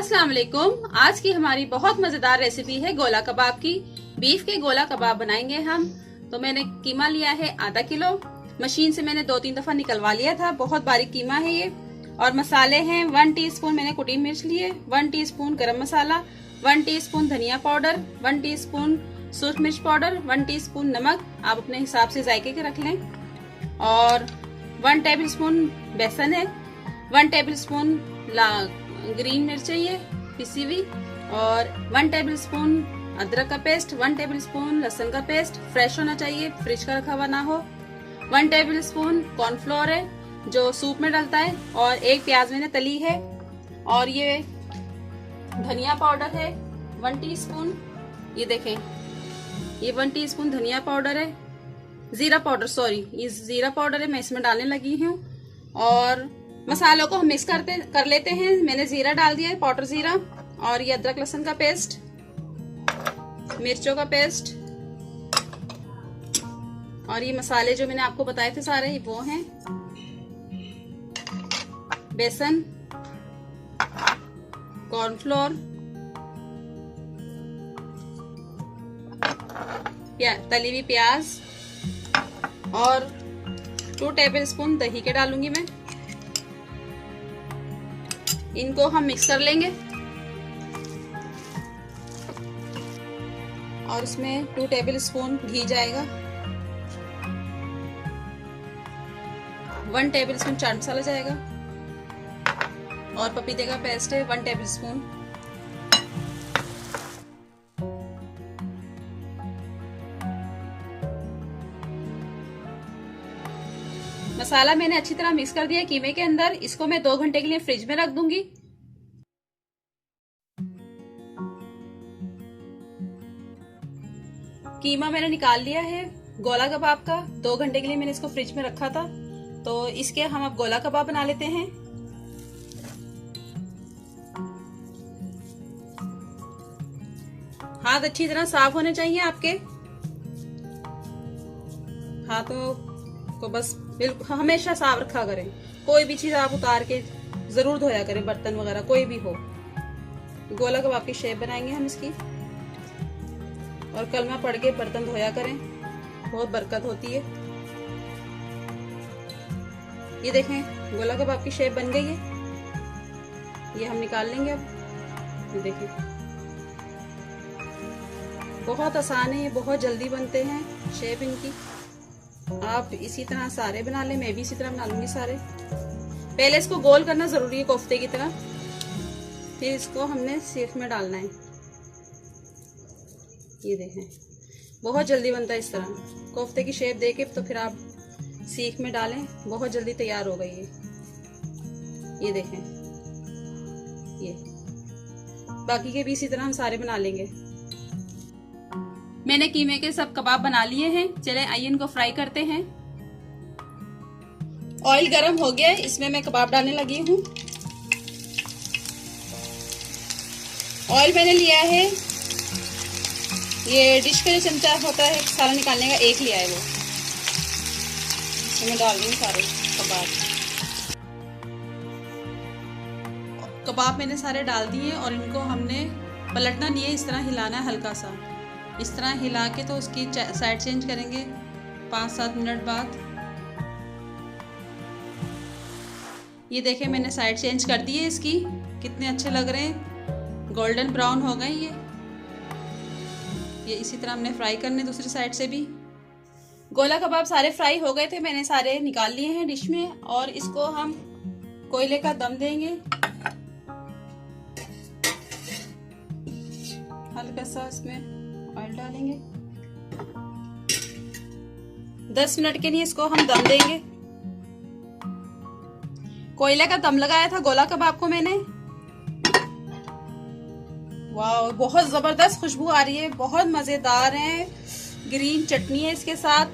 अस्सलाम वालेकुम। आज की हमारी बहुत मजेदार रेसिपी है गोला कबाब की। बीफ के गोला कबाब बनाएंगे हम। तो मैंने कीमा लिया है आधा किलो। मशीन से मैंने 2-3 दफा निकलवा लिया था। बहुत बारीक कीमा है ये। और मसाले हैं 1 टीस्पून मैंने कुटी मिर्च लिए, 1 टीस्पून गरम मसाला, 1 टीस्पून धनिया पाउडर, 1 टीस्पून सूरज मिर्च पाउडर, 1 टीस्पून नमक, आप अपने हिसाब से जायके के रख लें। और 1 टेबलस्पून बेसन है, 1 टेबलस्पून ग्रीन मिर्च है पिसी हुई, और 1 टेबलस्पून अदरक का पेस्ट, 1 टेबलस्पून लहसुन का पेस्ट, फ्रेश होना चाहिए, फ्रिज का रखा हुआ ना हो। 1 टेबलस्पून कॉर्नफ्लोर है जो सूप में डलता है, और 1 प्याज मैंने तली है। और ये धनिया पाउडर है 1 टीस्पून। ये देखें, ये 1 टीस्पून धनिया पाउडर है। जीरा पाउडर, सॉरी, ये जीरा पाउडर है, मैं इसमें डालने लगी हूँ। और मसालों को हम मिक्स कर लेते हैं। मैंने जीरा डाल दिया है, पाउडर जीरा। और ये अदरक लहसुन का पेस्ट, मिर्चों का पेस्ट, और ये मसाले जो मैंने आपको बताए थे सारे वो हैं। बेसन, कॉर्नफ्लोर, तली हुई प्याज, और 2 टेबलस्पून दही के डालूंगी मैं। इनको हम मिक्स कर लेंगे। और उसमें 2 टेबलस्पून घी जाएगा, 1 टेबलस्पून चाट मसाला जाएगा, और पपीते का पेस्ट है 1 टेबलस्पून। मसाला मैंने अच्छी तरह मिक्स कर दिया कीमे के अंदर। इसको मैं 2 घंटे के लिए फ्रिज में रख दूंगी। कीमा मैंने निकाल लिया है गोला कबाब का। 2 घंटे के लिए मैंने इसको फ्रिज में रखा था। तो इसके हम अब गोला कबाब बना लेते हैं। हाथ अच्छी तरह साफ होने चाहिए आपके। हाथों को बस बिल्कुल हमेशा साफ रखा करें। कोई भी चीज आप उतार के जरूर धोया करें, बर्तन वगैरह कोई भी हो। गोला कबाब की शेप बनाएंगे हम इसकी। और कलमा पढ़ के बर्तन धोया करें, बहुत बरकत होती है। ये देखें, गोला कबाब की शेप बन गई है। ये हम निकाल लेंगे अब। ये देखें, बहुत आसान है, ये बहुत जल्दी बनते हैं शेप इनकी। आप इसी तरह सारे बना लें, मैं भी इसी तरह बना लूंगी सारे। पहले इसको गोल करना जरूरी है कोफ्ते की तरह, फिर इसको हमने सीख में डालना है। ये देखें, बहुत जल्दी बनता है इस तरह। कोफ्ते की शेप देके तो फिर आप सीख में डालें, बहुत जल्दी तैयार हो गई है। ये देखें, ये बाकी के भी इसी तरह हम सारे बना लेंगे। मैंने कीमे के सब कबाब बना लिए हैं। चलें आइए इनको फ्राई करते हैं। ऑयल गरम हो गया है, इसमें मैं कबाब डालने लगी हूँ। ऑयल मैंने लिया है, ये डिश का जो चमचा होता है सारा निकालने का, 1 लिया है वो। तो मैं डाल रही हूँ सारे कबाब मैंने सारे डाल दिए। और इनको हमने पलटना नहीं है, इस तरह हिलाना है हल्का सा। इस तरह हिला के तो उसकी साइड चेंज करेंगे 5-7 मिनट बाद। ये देखें, मैंने साइड चेंज कर दी है इसकी। कितने अच्छे लग रहे हैं, गोल्डन ब्राउन हो गए ये इसी तरह हमने फ्राई करने दूसरी साइड से भी। गोला कबाब सारे फ्राई हो गए थे, मैंने सारे निकाल लिए हैं डिश में। और इसको हम कोयले का दम देंगे। हल्का सा इसमें ऑयल डालेंगे। 10 मिनट के लिए इसको हम दम देंगे। कोयले का दम लगाया था गोला कबाब को मैंने। वाह, बहुत जबरदस्त खुशबू आ रही है, बहुत मजेदार है। ग्रीन चटनी है इसके साथ,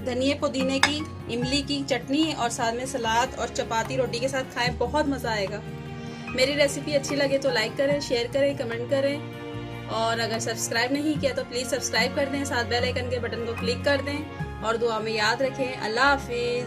धनिए पुदीने की, इमली की चटनी, और साथ में सलाद और चपाती रोटी के साथ खाएं, बहुत मजा आएगा। मेरी रेसिपी अच्छी लगे तो लाइक करें, शेयर करें, कमेंट करें। और अगर सब्सक्राइब नहीं किया तो प्लीज सब्सक्राइब कर दें, साथ बेल आइकन के बटन को क्लिक कर दें। और दुआ में याद रखें। अल्लाह हाफिज।